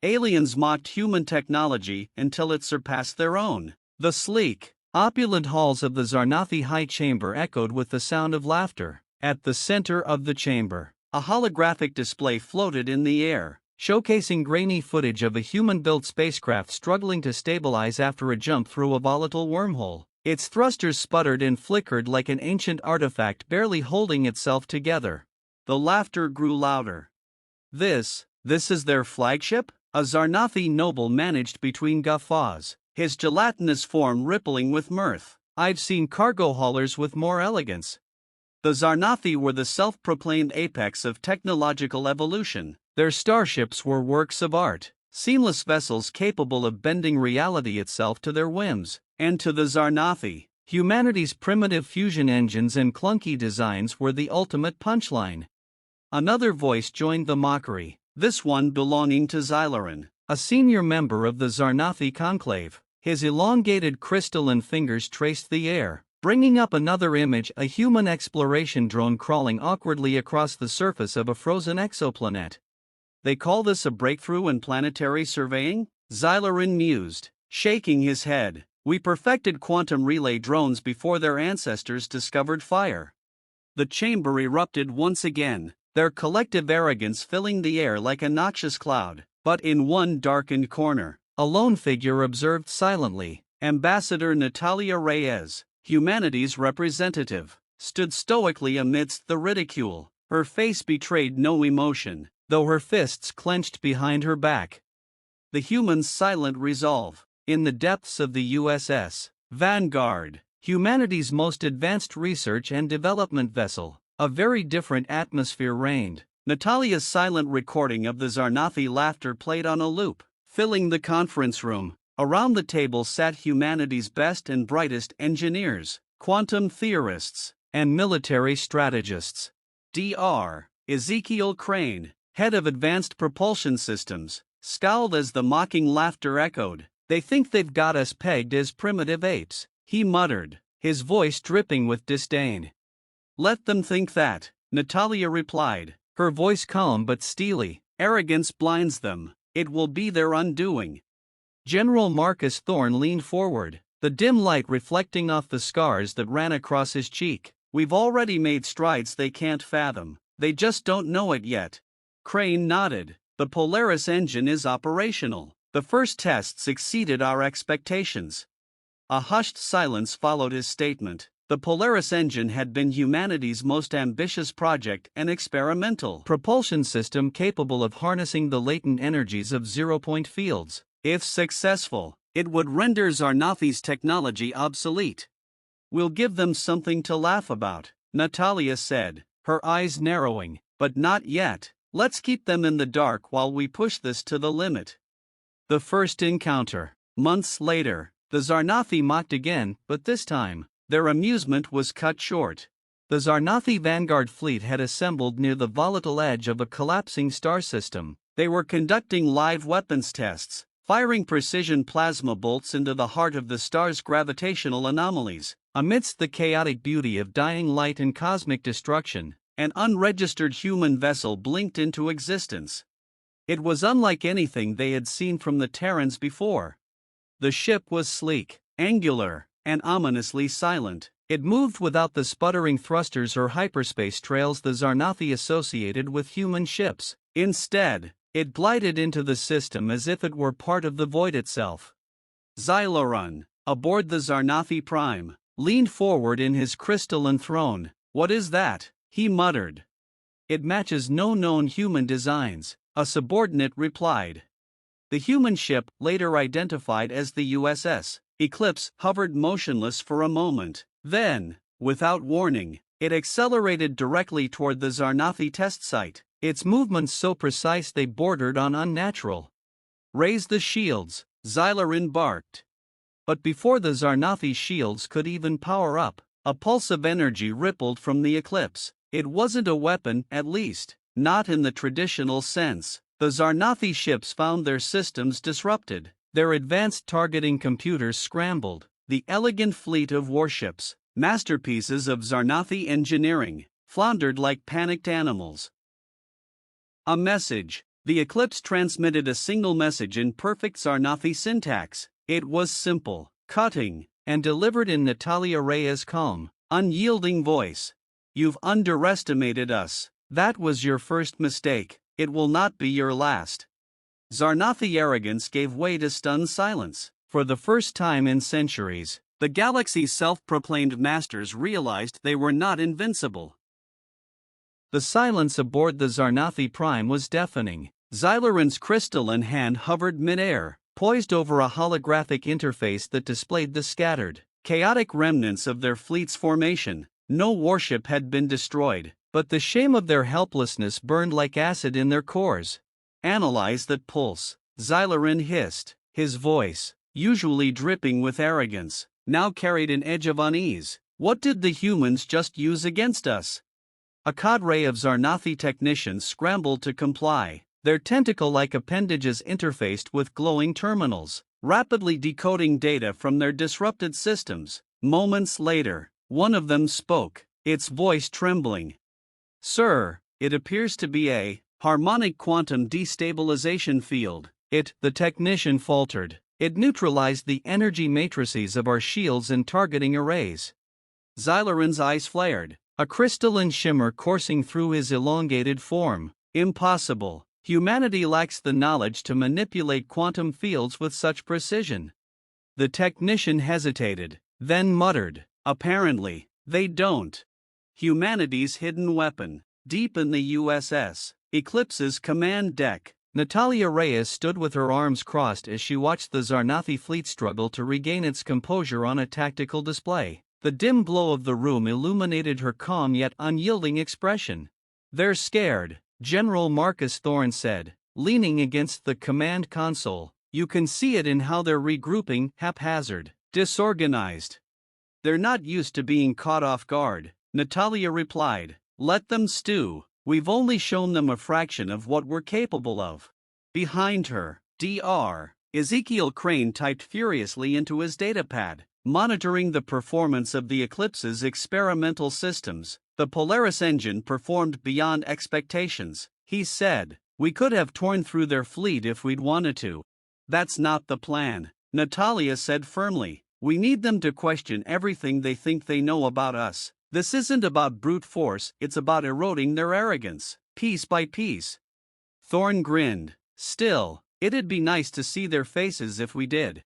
Aliens mocked human technology until it surpassed their own. The sleek, opulent halls of the Zarnathi High Chamber echoed with the sound of laughter. At the center of the chamber, a holographic display floated in the air, showcasing grainy footage of a human-built spacecraft struggling to stabilize after a jump through a volatile wormhole. Its thrusters sputtered and flickered like an ancient artifact barely holding itself together. The laughter grew louder. This is their flagship? A Zarnathi noble managed between guffaws, his gelatinous form rippling with mirth. I've seen cargo haulers with more elegance. The Zarnathi were the self-proclaimed apex of technological evolution. Their starships were works of art, seamless vessels capable of bending reality itself to their whims. And to the Zarnathi, humanity's primitive fusion engines and clunky designs were the ultimate punchline. Another voice joined the mockery, this one belonging to Xylaran, a senior member of the Zarnathi conclave. His elongated crystalline fingers traced the air, bringing up another image, a human exploration drone crawling awkwardly across the surface of a frozen exoplanet. They call this a breakthrough in planetary surveying? Xylaran mused, shaking his head. We perfected quantum relay drones before their ancestors discovered fire. The chamber erupted once again, their collective arrogance filling the air like a noxious cloud. But in one darkened corner, a lone figure observed silently. Ambassador Natalia Reyes, humanity's representative, stood stoically amidst the ridicule. Her face betrayed no emotion, though her fists clenched behind her back. The human's silent resolve. In the depths of the USS Vanguard, humanity's most advanced research and development vessel, a very different atmosphere reigned. Natalia's silent recording of the Zarnathi laughter played on a loop, filling the conference room. Around the table sat humanity's best and brightest engineers, quantum theorists, and military strategists. Dr. Ezekiel Crane, head of Advanced Propulsion Systems, scowled as the mocking laughter echoed. They think they've got us pegged as primitive apes, he muttered, his voice dripping with disdain. Let them think that, Natalia replied, her voice calm but steely. Arrogance blinds them, it will be their undoing. General Marcus Thorne leaned forward, the dim light reflecting off the scars that ran across his cheek. We've already made strides they can't fathom, they just don't know it yet. Crane nodded, the Polaris engine is operational. The first tests exceeded our expectations. A hushed silence followed his statement. The Polaris engine had been humanity's most ambitious project, an experimental propulsion system capable of harnessing the latent energies of zero-point fields. If successful, it would render Zarnathi's technology obsolete. We'll give them something to laugh about, Natalia said, her eyes narrowing. But not yet. Let's keep them in the dark while we push this to the limit. The first encounter. Months later, the Zarnathi mocked again, but this time, their amusement was cut short. The Zarnathi Vanguard fleet had assembled near the volatile edge of a collapsing star system. They were conducting live weapons tests, firing precision plasma bolts into the heart of the star's gravitational anomalies. Amidst the chaotic beauty of dying light and cosmic destruction, an unregistered human vessel blinked into existence. It was unlike anything they had seen from the Terrans before. The ship was sleek, angular, and ominously silent. It moved without the sputtering thrusters or hyperspace trails the Zarnathi associated with human ships. Instead, it glided into the system as if it were part of the void itself. Xylaran, aboard the Zarnathi Prime, leaned forward in his crystalline throne. What is that? He muttered. It matches no known human designs, a subordinate replied. The human ship, later identified as the USS Eclipse, hovered motionless for a moment. Then, without warning, it accelerated directly toward the Zarnathi test site, its movements so precise they bordered on unnatural. Raise the shields, Xylaran barked. But before the Zarnathi shields could even power up, a pulse of energy rippled from the Eclipse. It wasn't a weapon, at least, not in the traditional sense. The Zarnathi ships found their systems disrupted, their advanced targeting computers scrambled. The elegant fleet of warships, masterpieces of Zarnathi engineering, floundered like panicked animals. A message. The Eclipse transmitted a single message in perfect Zarnathi syntax. It was simple, cutting, and delivered in Natalia Reyes' calm, unyielding voice. "You've underestimated us. That was your first mistake. It will not be your last." Zarnathi arrogance gave way to stunned silence. For the first time in centuries, the galaxy's self-proclaimed masters realized they were not invincible. The silence aboard the Zarnathi Prime was deafening. Xylorin's crystalline hand hovered mid-air, poised over a holographic interface that displayed the scattered, chaotic remnants of their fleet's formation. No warship had been destroyed, but the shame of their helplessness burned like acid in their cores. "Analyze that pulse," Xylorin hissed. His voice, usually dripping with arrogance, now carried an edge of unease. "What did the humans just use against us?" A cadre of Zarnathi technicians scrambled to comply, their tentacle-like appendages interfaced with glowing terminals, rapidly decoding data from their disrupted systems. Moments later, one of them spoke, its voice trembling. "Sir, it appears to be a harmonic quantum destabilization field." The technician faltered. "It neutralized the energy matrices of our shields and targeting arrays." Xylorin's eyes flared, a crystalline shimmer coursing through his elongated form. "Impossible. Humanity lacks the knowledge to manipulate quantum fields with such precision." The technician hesitated, then muttered, "Apparently, they don't." Humanity's hidden weapon, deep in the USS Eclipse's command deck. Natalia Reyes stood with her arms crossed as she watched the Zarnathi fleet struggle to regain its composure on a tactical display. The dim glow of the room illuminated her calm yet unyielding expression. "They're scared," General Marcus Thorne said, leaning against the command console. "You can see it in how they're regrouping, haphazard, disorganized." "They're not used to being caught off guard," Natalia replied. "Let them stew. We've only shown them a fraction of what we're capable of." Behind her, Dr. Ezekiel Crane typed furiously into his datapad, monitoring the performance of the Eclipse's experimental systems. "The Polaris engine performed beyond expectations," he said. "We could have torn through their fleet if we'd wanted to." "That's not the plan," Natalia said firmly. "We need them to question everything they think they know about us. This isn't about brute force, it's about eroding their arrogance, piece by piece." Thorne grinned. "Still, it'd be nice to see their faces if we did."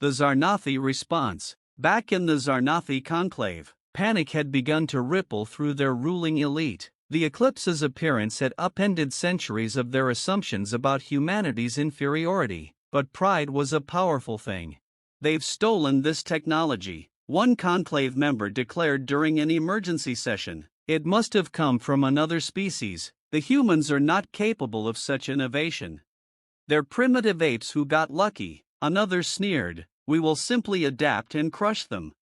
The Zarnathi response. Back in the Zarnathi conclave, panic had begun to ripple through their ruling elite. The Eclipse's appearance had upended centuries of their assumptions about humanity's inferiority, but pride was a powerful thing. "They've stolen this technology," one conclave member declared during an emergency session. "It must have come from another species. The humans are not capable of such innovation. They're primitive apes who got lucky," another sneered. "We will simply adapt and crush them."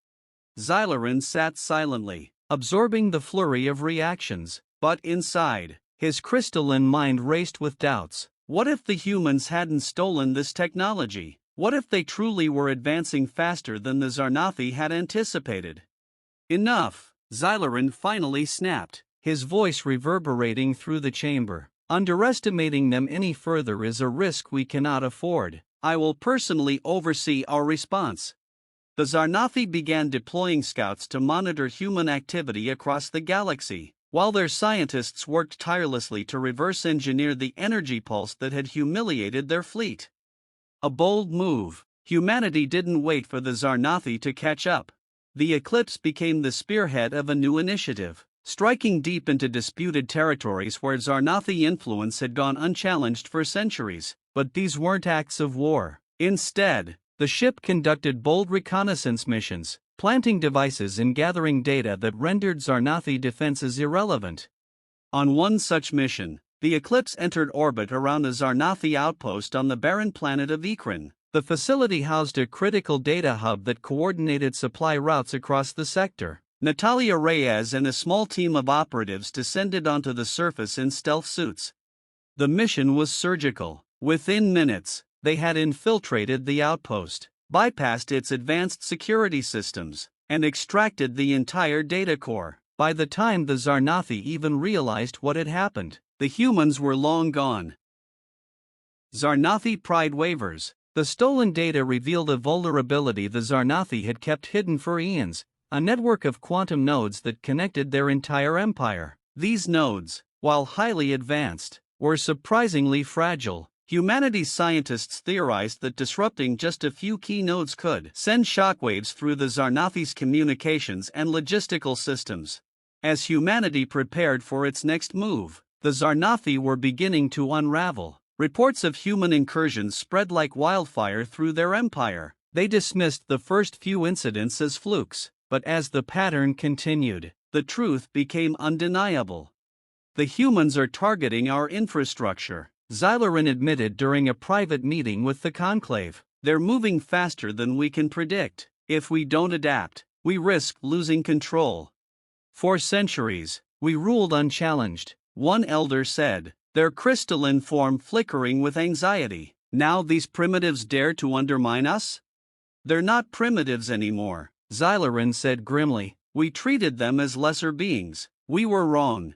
Xylorin sat silently, absorbing the flurry of reactions, but inside, his crystalline mind raced with doubts. What if the humans hadn't stolen this technology? What if they truly were advancing faster than the Zarnathi had anticipated? "Enough," Xylorin finally snapped, his voice reverberating through the chamber. "Underestimating them any further is a risk we cannot afford. I will personally oversee our response." The Zarnathi began deploying scouts to monitor human activity across the galaxy, while their scientists worked tirelessly to reverse engineer the energy pulse that had humiliated their fleet. A bold move. Humanity didn't wait for the Zarnathi to catch up. The Eclipse became the spearhead of a new initiative, striking deep into disputed territories where Zarnathi influence had gone unchallenged for centuries. But these weren't acts of war. Instead, the ship conducted bold reconnaissance missions, planting devices and gathering data that rendered Zarnathi defenses irrelevant. On one such mission, the Eclipse entered orbit around a Zarnathi outpost on the barren planet of Ikran. The facility housed a critical data hub that coordinated supply routes across the sector. Natalia Reyes and a small team of operatives descended onto the surface in stealth suits. The mission was surgical. Within minutes, they had infiltrated the outpost, bypassed its advanced security systems, and extracted the entire data core. By the time the Zarnathi even realized what had happened, the humans were long gone. Zarnathi pride wavers. The stolen data revealed a vulnerability the Zarnathi had kept hidden for eons, a network of quantum nodes that connected their entire empire. These nodes, while highly advanced, were surprisingly fragile. Humanity's scientists theorized that disrupting just a few key nodes could send shockwaves through the Zarnathi's communications and logistical systems. As humanity prepared for its next move, the Zarnathi were beginning to unravel. Reports of human incursions spread like wildfire through their empire. They dismissed the first few incidents as flukes, but as the pattern continued, the truth became undeniable. The humans are targeting our infrastructure, Xylorin admitted during a private meeting with the Conclave. They're moving faster than we can predict. If we don't adapt, we risk losing control. For centuries, we ruled unchallenged, one elder said, their crystalline form flickering with anxiety. Now these primitives dare to undermine us? They're not primitives anymore, Xylorin said grimly. We treated them as lesser beings. We were wrong.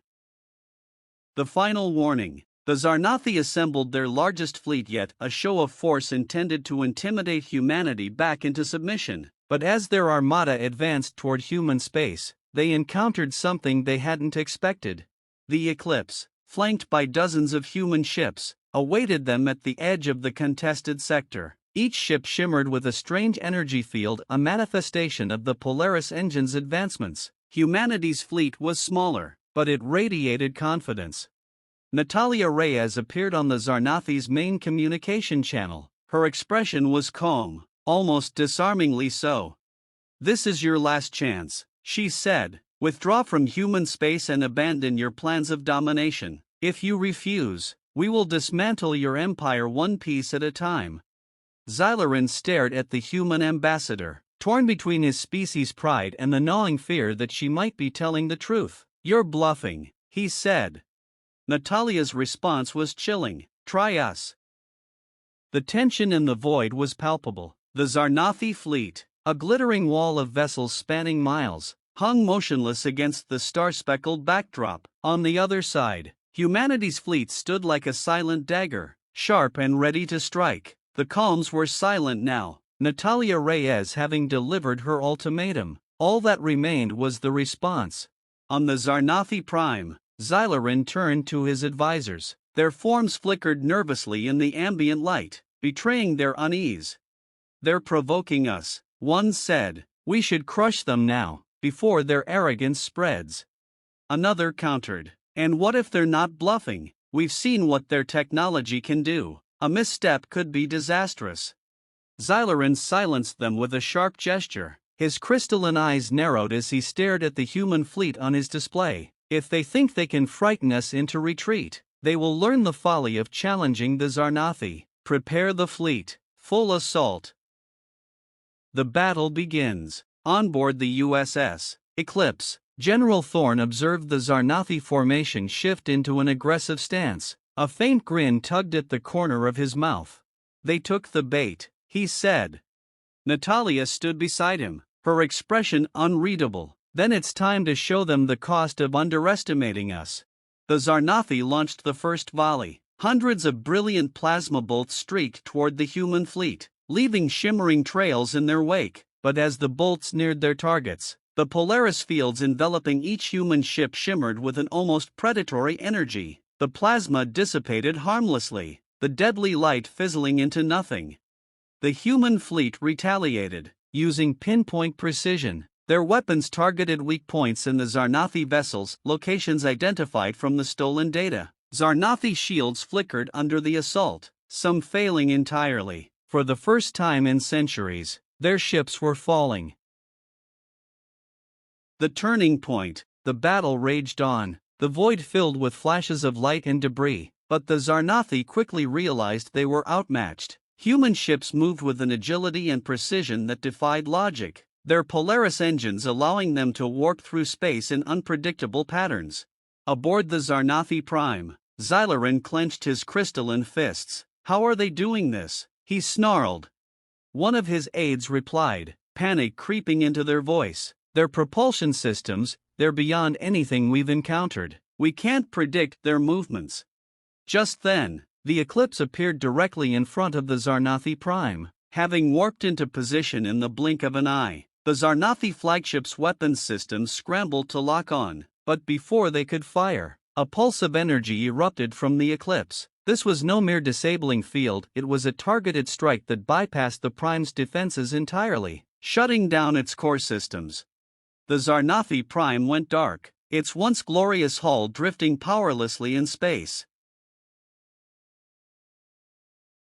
The final warning. The Zarnathi assembled their largest fleet yet, a show of force intended to intimidate humanity back into submission. But as their armada advanced toward human space, they encountered something they hadn't expected. The Eclipse, flanked by dozens of human ships, awaited them at the edge of the contested sector. Each ship shimmered with a strange energy field, a manifestation of the Polaris engine's advancements. Humanity's fleet was smaller, but it radiated confidence. Natalia Reyes appeared on the Zarnathi's main communication channel. Her expression was calm, almost disarmingly so. This is your last chance, she said. Withdraw from human space and abandon your plans of domination. If you refuse, we will dismantle your empire one piece at a time. Xylorin stared at the human ambassador, torn between his species' pride and the gnawing fear that she might be telling the truth. You're bluffing, he said. Natalia's response was chilling. Try us. The tension in the void was palpable. The Zarnathi fleet, a glittering wall of vessels spanning miles, hung motionless against the star-speckled backdrop. On the other side, humanity's fleet stood like a silent dagger, sharp and ready to strike. The calms were silent now, Natalia Reyes having delivered her ultimatum. All that remained was the response. On the Zarnathi Prime, Xylorin turned to his advisors. Their forms flickered nervously in the ambient light, betraying their unease. They're provoking us, one said. We should crush them now, before their arrogance spreads. Another countered. And what if they're not bluffing? We've seen what their technology can do. A misstep could be disastrous. Xylorin silenced them with a sharp gesture. His crystalline eyes narrowed as he stared at the human fleet on his display. If they think they can frighten us into retreat, they will learn the folly of challenging the Zarnathi. Prepare the fleet. Full assault. The battle begins. On board the USS Eclipse, General Thorne observed the Zarnathi formation shift into an aggressive stance. A faint grin tugged at the corner of his mouth. They took the bait, he said. Natalia stood beside him, her expression unreadable. Then it's time to show them the cost of underestimating us. The Zarnathi launched the first volley. Hundreds of brilliant plasma bolts streaked toward the human fleet, leaving shimmering trails in their wake. But as the bolts neared their targets, the Polaris fields enveloping each human ship shimmered with an almost predatory energy. The plasma dissipated harmlessly, the deadly light fizzling into nothing. The human fleet retaliated, using pinpoint precision. Their weapons targeted weak points in the Zarnathi vessels, locations identified from the stolen data. Zarnathi shields flickered under the assault, some failing entirely. For the first time in centuries, their ships were falling. The turning point. The battle raged on, the void filled with flashes of light and debris, but the Zarnathi quickly realized they were outmatched. Human ships moved with an agility and precision that defied logic, their Polaris engines allowing them to warp through space in unpredictable patterns. Aboard the Zarnathi Prime, Xylorin clenched his crystalline fists. How are they doing this? He snarled. One of his aides replied, panic creeping into their voice. Their propulsion systems, they're beyond anything we've encountered. We can't predict their movements. Just then, The eclipse appeared directly in front of the Zarnathi Prime, having warped into position in the blink of an eye. The Zarnathi flagship's weapons systems scrambled to lock on, but before they could fire, a pulse of energy erupted from the eclipse. This was no mere disabling field, it was a targeted strike that bypassed the Prime's defenses entirely, shutting down its core systems. The Zarnathi Prime went dark, its once glorious hull drifting powerlessly in space.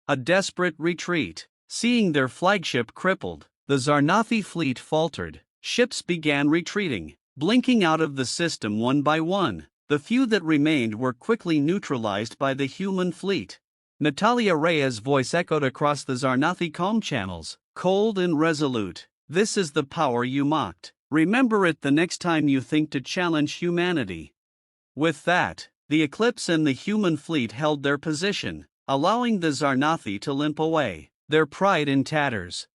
A desperate retreat. Seeing their flagship crippled, the Zarnathi fleet faltered. Ships began retreating, blinking out of the system one by one. The few that remained were quickly neutralized by the human fleet. Natalia Rhea's voice echoed across the Zarnathi comm channels, cold and resolute. "This is the power you mocked. Remember it the next time you think to challenge humanity." With that, the Eclipse and the human fleet held their position, allowing the Zarnathi to limp away, their pride in tatters.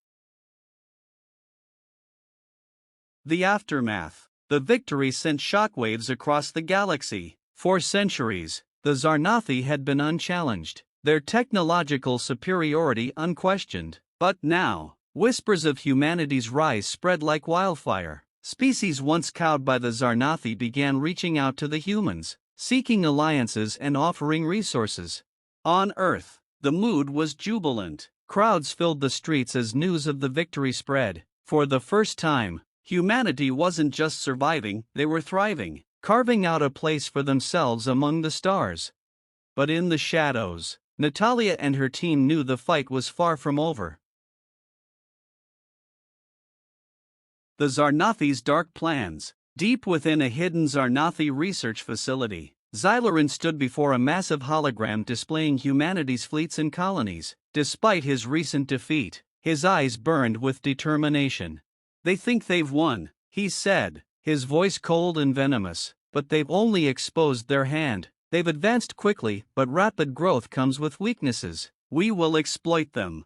The aftermath. The victory sent shockwaves across the galaxy. For centuries, the Zarnathi had been unchallenged, their technological superiority unquestioned. But now, whispers of humanity's rise spread like wildfire. Species once cowed by the Zarnathi began reaching out to the humans, seeking alliances and offering resources. On Earth, the mood was jubilant. Crowds filled the streets as news of the victory spread. For the first time, humanity wasn't just surviving, they were thriving, carving out a place for themselves among the stars. But in the shadows, Natalia and her team knew the fight was far from over. The Zarnathi's dark plans. Deep within a hidden Zarnathi research facility, Xylorin stood before a massive hologram displaying humanity's fleets and colonies. Despite his recent defeat, his eyes burned with determination. "They think they've won," he said, his voice cold and venomous, "but they've only exposed their hand. They've advanced quickly, but rapid growth comes with weaknesses. We will exploit them."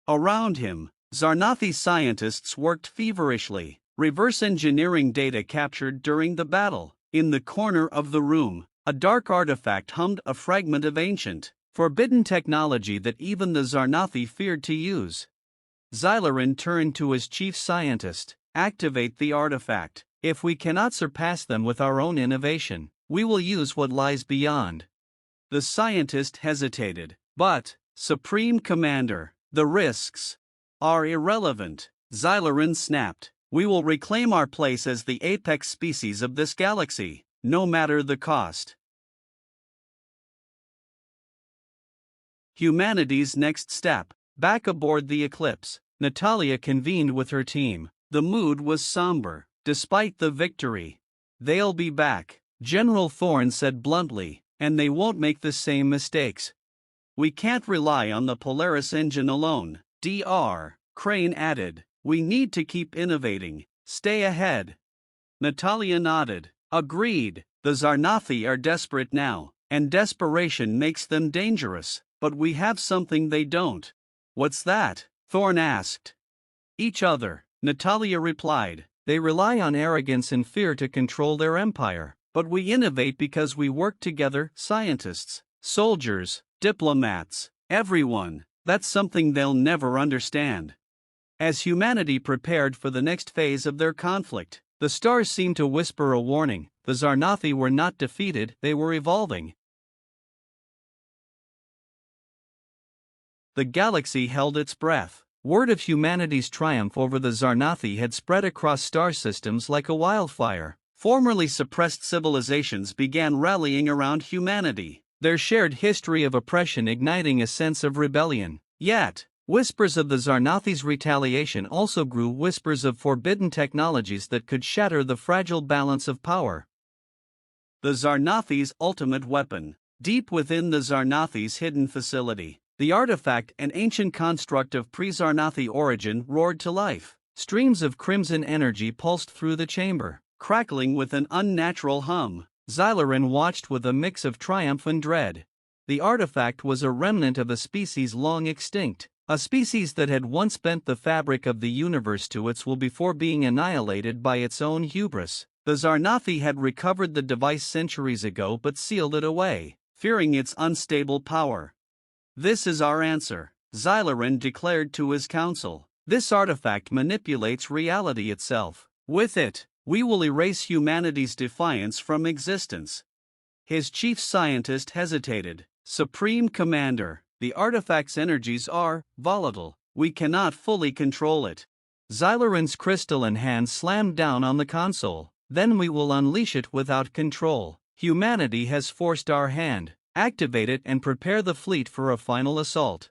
Around him, Zarnathi scientists worked feverishly, reverse engineering data captured during the battle. In the corner of the room, a dark artifact hummed a fragment of ancient, forbidden technology that even the Zarnathi feared to use. Xylorin turned to his chief scientist. "Activate the artifact. If we cannot surpass them with our own innovation, we will use what lies beyond." The scientist hesitated. "But, Supreme Commander, the risks are irrelevant," Xylorin snapped. "We will reclaim our place as the apex species of this galaxy, no matter the cost." Humanity's next step. Back aboard the Eclipse, Natalia convened with her team. The mood was somber, despite the victory. "They'll be back," General Thorne said bluntly, "and they won't make the same mistakes. We can't rely on the Polaris engine alone." Dr. Crane added, "We need to keep innovating, stay ahead." Natalia nodded. "Agreed. The Zarnathi are desperate now, and desperation makes them dangerous. But we have something they don't." "What's that?" Thorne asked. "Each other," Natalia replied. "They rely on arrogance and fear to control their empire, but we innovate because we work together, scientists, soldiers, diplomats, everyone. That's something they'll never understand." As humanity prepared for the next phase of their conflict, the stars seemed to whisper a warning. The Zarnathi were not defeated, they were evolving. The galaxy held its breath. Word of humanity's triumph over the Zarnathi had spread across star systems like a wildfire. Formerly suppressed civilizations began rallying around humanity, their shared history of oppression igniting a sense of rebellion. Yet, whispers of the Zarnathi's retaliation also grew, whispers of forbidden technologies that could shatter the fragile balance of power. The Zarnathi's ultimate weapon. Deep within the Zarnathi's hidden facility, the artifact, an ancient construct of pre-Zarnathi origin, roared to life. Streams of crimson energy pulsed through the chamber, crackling with an unnatural hum. Xylorin watched with a mix of triumph and dread. The artifact was a remnant of a species long extinct, a species that had once bent the fabric of the universe to its will before being annihilated by its own hubris. The Zarnathi had recovered the device centuries ago but sealed it away, fearing its unstable power. This is our answer, Xylorin declared to his council. This artifact manipulates reality itself. With it, we will erase humanity's defiance from existence. His chief scientist hesitated. Supreme Commander, the artifact's energies are volatile. We cannot fully control it. Xylorin's crystalline hand slammed down on the console. Then we will unleash it without control. Humanity has forced our hand. Activate it and prepare the fleet for a final assault.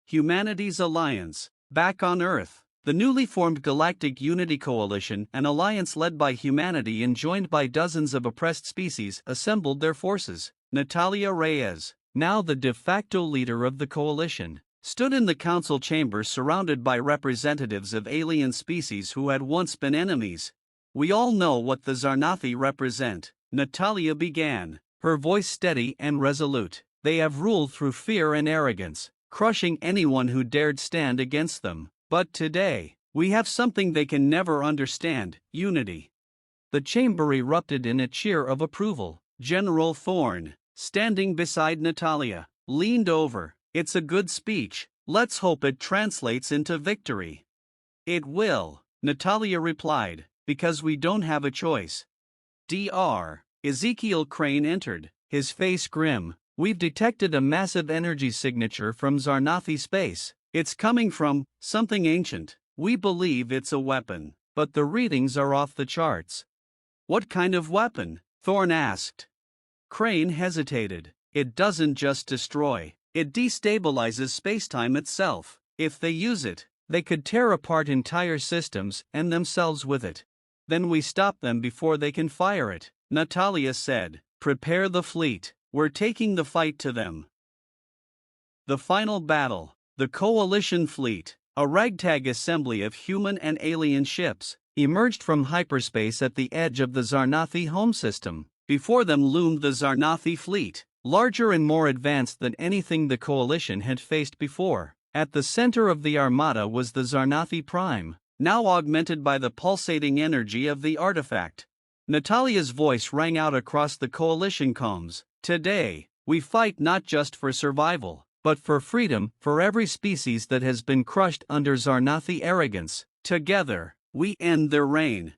Humanity's Alliance. Back on Earth, the newly formed Galactic Unity Coalition, an alliance led by humanity and joined by dozens of oppressed species, assembled their forces. Natalia Reyes, now the de facto leader of the coalition, stood in the council chamber surrounded by representatives of alien species who had once been enemies. We all know what the Zarnathi represent, Natalia began, her voice steady and resolute. They have ruled through fear and arrogance, crushing anyone who dared stand against them. But today, we have something they can never understand: unity. The chamber erupted in a cheer of approval. General Thorne, standing beside Natalia, leaned over. It's a good speech. Let's hope it translates into victory. It will, Natalia replied, because we don't have a choice. Dr. Ezekiel Crane entered, his face grim. We've detected a massive energy signature from Zarnathi space. It's coming from something ancient. We believe it's a weapon, but the readings are off the charts. What kind of weapon? Thorne asked. Crane hesitated. It doesn't just destroy, it destabilizes spacetime itself. If they use it, they could tear apart entire systems and themselves with it. Then we stop them before they can fire it, Natalia said. Prepare the fleet. We're taking the fight to them. The final battle. The Coalition fleet, a ragtag assembly of human and alien ships, emerged from hyperspace at the edge of the Zarnathi home system. Before them loomed the Zarnathi fleet, larger and more advanced than anything the Coalition had faced before. At the center of the armada was the Zarnathi Prime, now augmented by the pulsating energy of the artifact. Natalia's voice rang out across the Coalition comms. Today, we fight not just for survival, but for freedom, for every species that has been crushed under Zarnathi arrogance. Together, we end their reign.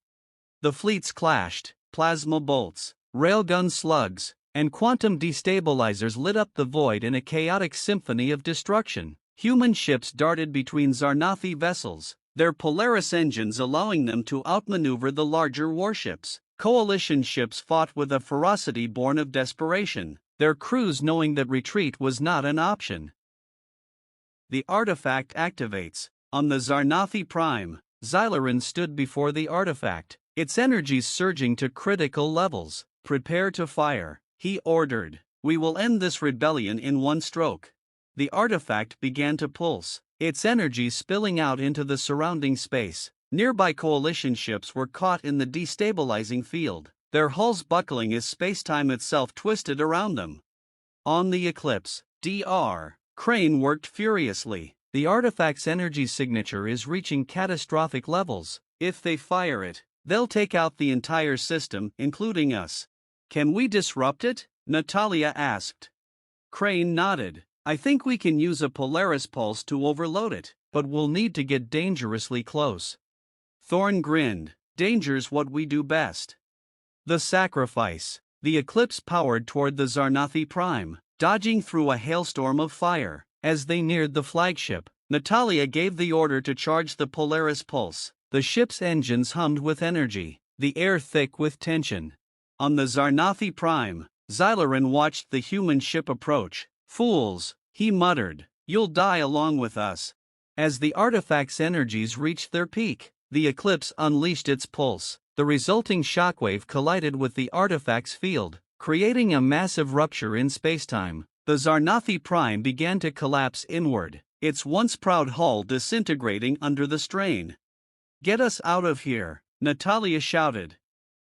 The fleets clashed. Plasma bolts, railgun slugs, and quantum destabilizers lit up the void in a chaotic symphony of destruction. Human ships darted between Zarnathi vessels, their Polaris engines allowing them to outmaneuver the larger warships. Coalition ships fought with a ferocity born of desperation, their crews knowing that retreat was not an option. The artifact activates. On the Zarnathi Prime, Xylorin stood before the artifact, its energies surging to critical levels. Prepare to fire, he ordered. We will end this rebellion in one stroke. The artifact began to pulse, its energies spilling out into the surrounding space. Nearby Coalition ships were caught in the destabilizing field, their hulls buckling as spacetime itself twisted around them. On the Eclipse, Dr. Crane worked furiously. The artifact's energy signature is reaching catastrophic levels. If they fire it, they'll take out the entire system, including us. Can we disrupt it? Natalia asked. Crane nodded. I think we can use a Polaris pulse to overload it, but we'll need to get dangerously close. Thorne grinned. Danger's what we do best. The sacrifice. The Eclipse powered toward the Zarnathi Prime, dodging through a hailstorm of fire. As they neared the flagship, Natalia gave the order to charge the Polaris pulse. The ship's engines hummed with energy, the air thick with tension. On the Zarnathi Prime, Xylorin watched the human ship approach. Fools, he muttered, you'll die along with us. As the artifact's energies reached their peak, the Eclipse unleashed its pulse. The resulting shockwave collided with the artifact's field, creating a massive rupture in spacetime. The Zarnathi Prime began to collapse inward, its once proud hull disintegrating under the strain. Get us out of here, Natalia shouted.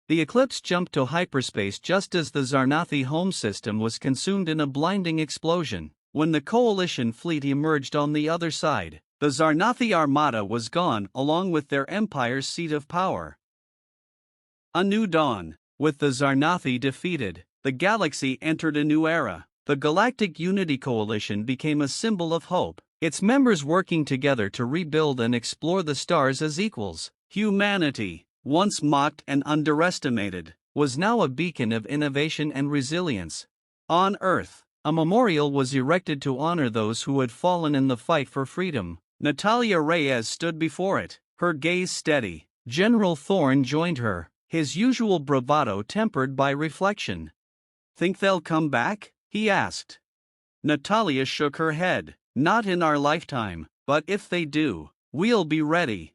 The Eclipse jumped to hyperspace just as the Zarnathi home system was consumed in a blinding explosion. When the Coalition fleet emerged on the other side, the Zarnathi Armada was gone along with their empire's seat of power. A new dawn. With the Zarnathi defeated, the galaxy entered a new era. The Galactic Unity Coalition became a symbol of hope, its members working together to rebuild and explore the stars as equals. Humanity, once mocked and underestimated, was now a beacon of innovation and resilience. On Earth, a memorial was erected to honor those who had fallen in the fight for freedom. Natalia Reyes stood before it, her gaze steady. General Thorne joined her, his usual bravado tempered by reflection. "Think they'll come back?" he asked. Natalia shook her head. "Not in our lifetime, but if they do, we'll be ready."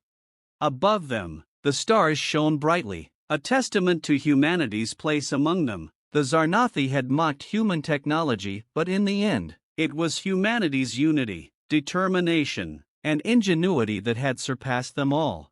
Above them, the stars shone brightly, a testament to humanity's place among them. The Zarnathi had mocked human technology, but in the end, it was humanity's unity, determination, and ingenuity that had surpassed them all.